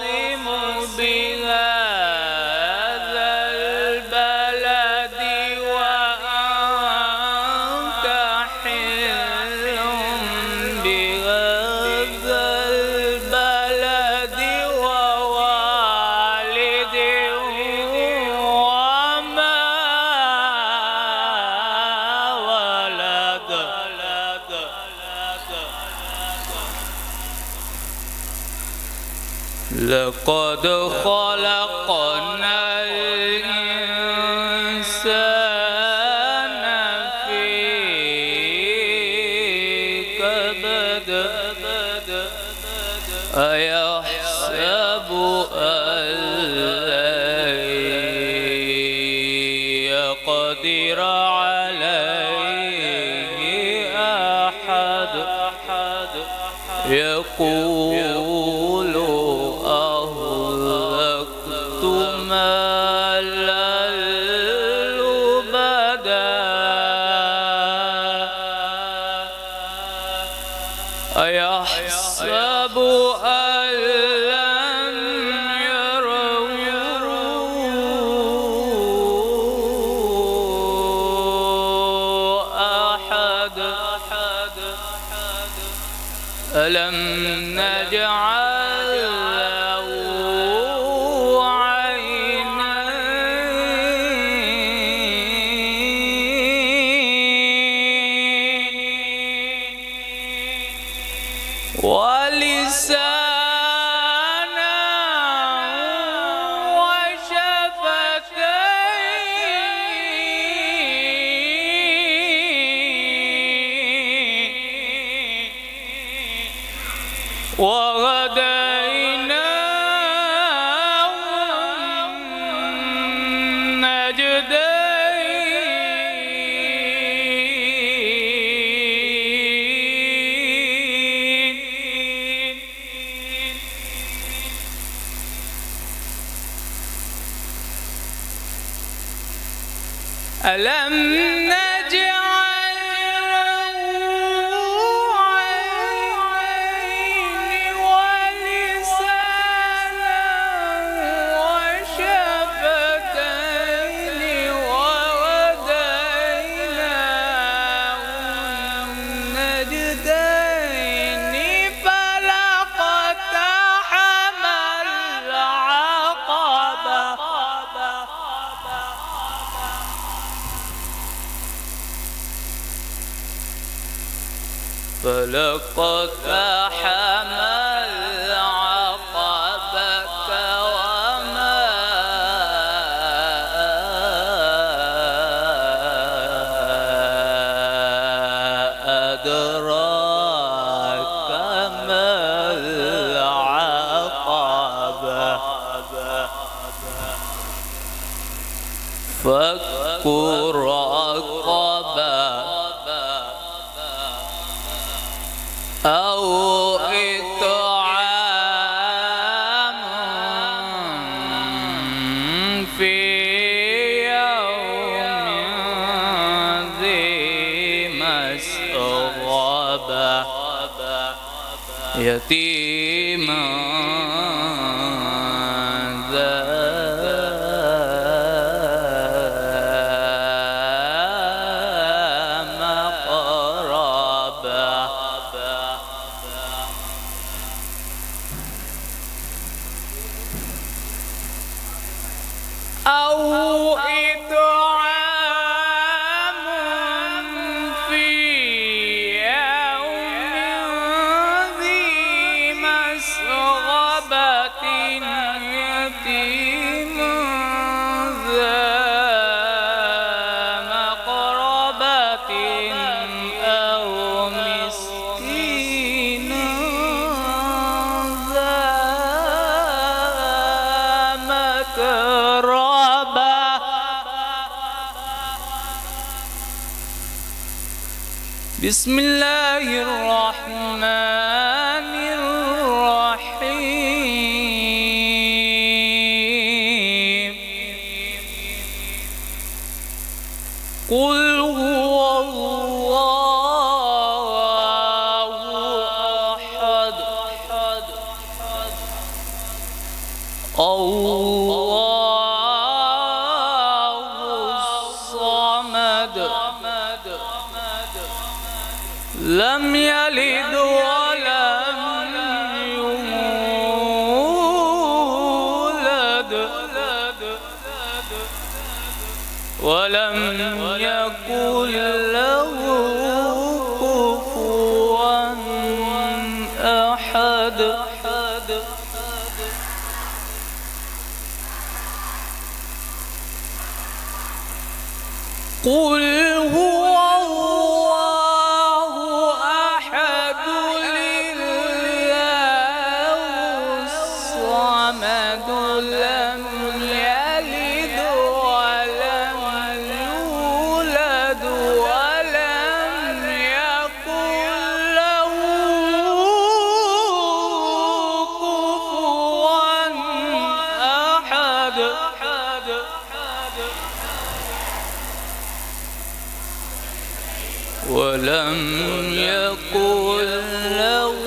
أعتصم بهذا البلد وأنت حل بهذا البلد ووالد وما ولد. لقد خلقنا الإنسان في كبد. أيحسب أن لن يقدر عليه أحد يقول أهلكت مالا لبدا. أيحسب أن لم يره أحد. ألم نجعل له عينين ولسانا وشفتين وهديناه النجدين. ألم نجعل له عينين ولسانا وشفتين وهديناه النجدين. فلاقتحم العقبة فلاقتحم العقبة وما أدراك ما العقبة. فك رقبة أو إطعام في يوم ذي مسغبة يتيما ذا مقربة. أو إطعام في يوم ذي مسغبة يتيما ذا مقربة أو مسكينا ذا متربة. بسم الله الرحمن الرحيم. قل هو الله أحد الله الصمد لم يلد ولم يولد ولم يكن له كفوا أحد. قل هو الله أحد الله الصمد لم يلد ولم يولد ولم يكن له كفوا أحد. ولم يكن له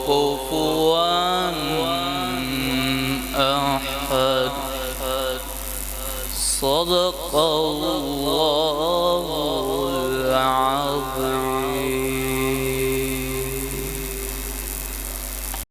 كفوا أحد. صدق الله